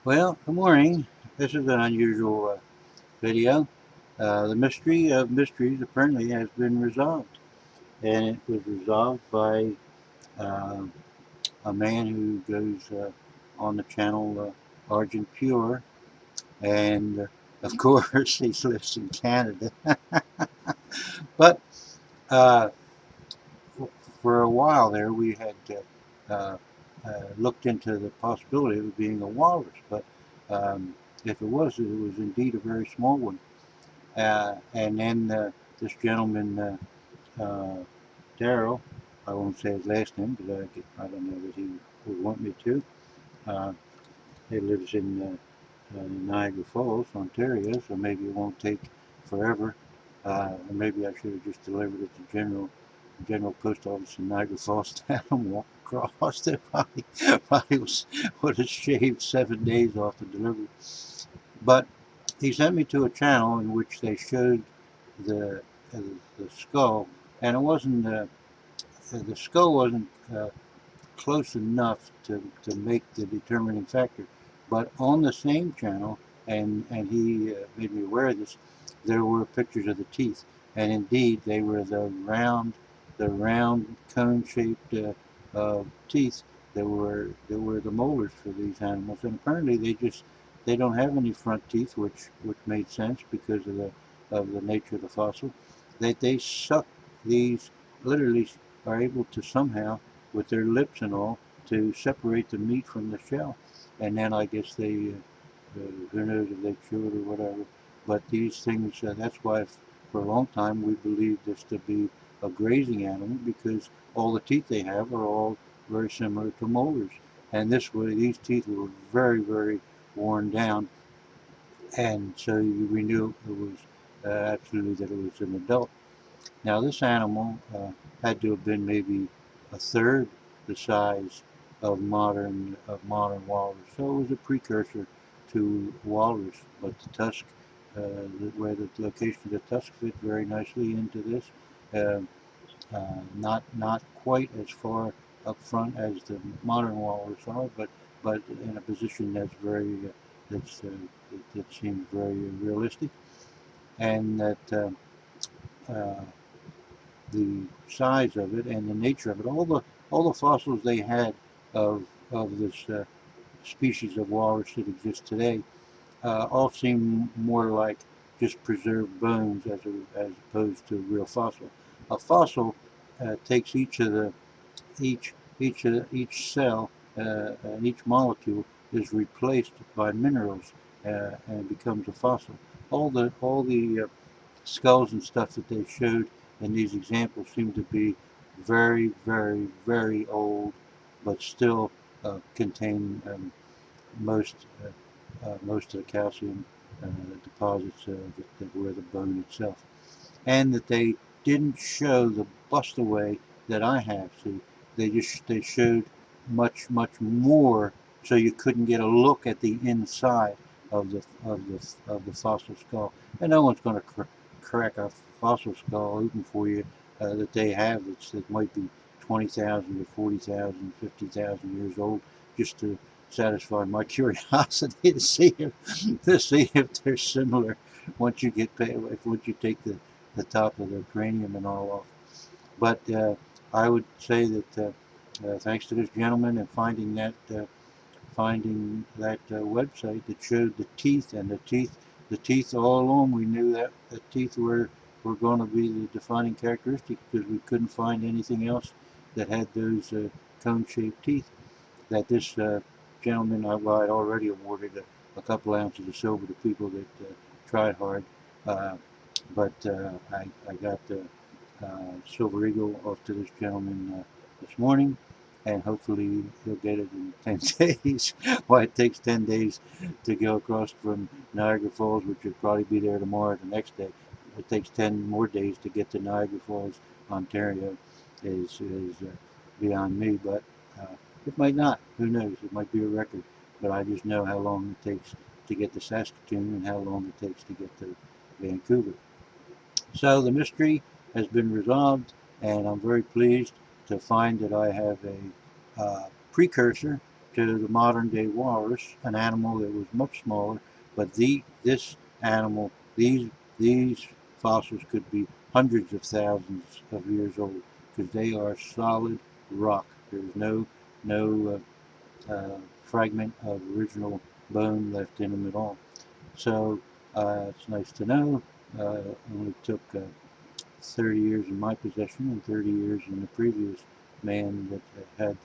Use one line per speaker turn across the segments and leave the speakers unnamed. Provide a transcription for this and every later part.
Well, good morning. This is an unusual video. The mystery of mysteries apparently has been resolved, and it was resolved by uh, a man who goes on the channel ARGENTPURE, and of course he lives in Canada. But uh, for a while there, we had uh, looked into the possibility of it being a walrus, but if it was indeed a very small one. And then this gentleman, Daryl, I won't say his last name because I don't know that he would want me to. Uh, he lives in Niagara Falls, Ontario, so maybe it won't take forever. Or maybe I should have just delivered it to General Post Office in Niagara Falls town and walk across. It probably would have shaved 7 days off the delivery. But he sent me to a channel in which they showed the uh, the skull, and it wasn't the skull wasn't close enough to make the determining factor. But on the same channel, and he made me aware of this, there were pictures of the teeth, and indeed they were the round cone-shaped teeth that were the molars for these animals. And apparently they don't have any front teeth, which made sense because of the nature of the fossil. They suck these, literally are able to somehow, with their lips and all, to separate the meat from the shell. And then I guess who knows if they chew it or whatever. But these things, that's why for a long time we believed this to be a grazing animal, because all the teeth they have are all very similar to molars. And this way, these teeth were very, very worn down. And so we knew it was absolutely that it was an adult. Now, this animal had to have been maybe a third the size of modern walrus, so it was a precursor to walrus. But the tusk, where the location of the tusk fit very nicely into this, uh, not quite as far up front as the modern walrus are, but in a position that's very that's that seems very realistic, and that. Uh, the size of it and the nature of it. All the fossils they had of this species of walrus that exists today all seem more like just preserved bones as opposed to real fossil. A fossil takes each cell and each molecule is replaced by minerals and becomes a fossil. All the skulls and stuff that they showed in these examples seem to be very, very, very old, but still contain most most of the calcium deposits that were the bone itself, and that they didn't show the bustaway that I have. So they showed much more, so you couldn't get a look at the inside of the fossil skull. And no one's going to crack a fossil skull open for you that they have that might be 20,000 to 40,000, 50,000 years old, just to satisfy my curiosity to see if they're similar once you take the top of their cranium and all off. But I would say that thanks to this gentleman and finding that website that showed the teeth, and the teeth all along, we knew that the teeth were going to be the defining characteristic, because we couldn't find anything else that had those cone-shaped teeth. That this gentleman, well, I'd already awarded a couple ounces of silver to people that tried hard, uh, but I got the Silver Eagle off to this gentleman this morning, and hopefully he'll get it in 10 days. Why it takes 10 days to go across from Niagara Falls, which will probably be there tomorrow, the next day. It takes 10 more days to get to Niagara Falls, Ontario, is beyond me, but uh, it might not. Who knows? It might be a record, but I just know how long it takes to get to Saskatoon and how long it takes to get to Vancouver. So the mystery has been resolved, and I'm very pleased to find that I have a precursor to the modern day walrus, an animal that was much smaller, but this animal, these fossils could be hundreds of thousands of years old because they are solid rock. There's no fragment of original bone left in them at all. So it's nice to know. Only took 30 years in my possession and 30 years in the previous man that had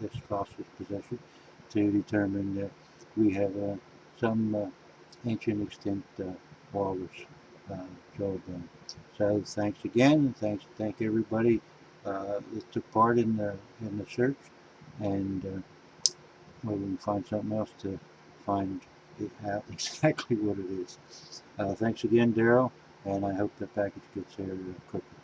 this fossil's possession to determine that we have some ancient extinct walrus jawbone. So thanks again, and thank everybody that took part in the search, and we can find something else to find out exactly what it is. Thanks again, Daryl, and I hope the package gets there quickly.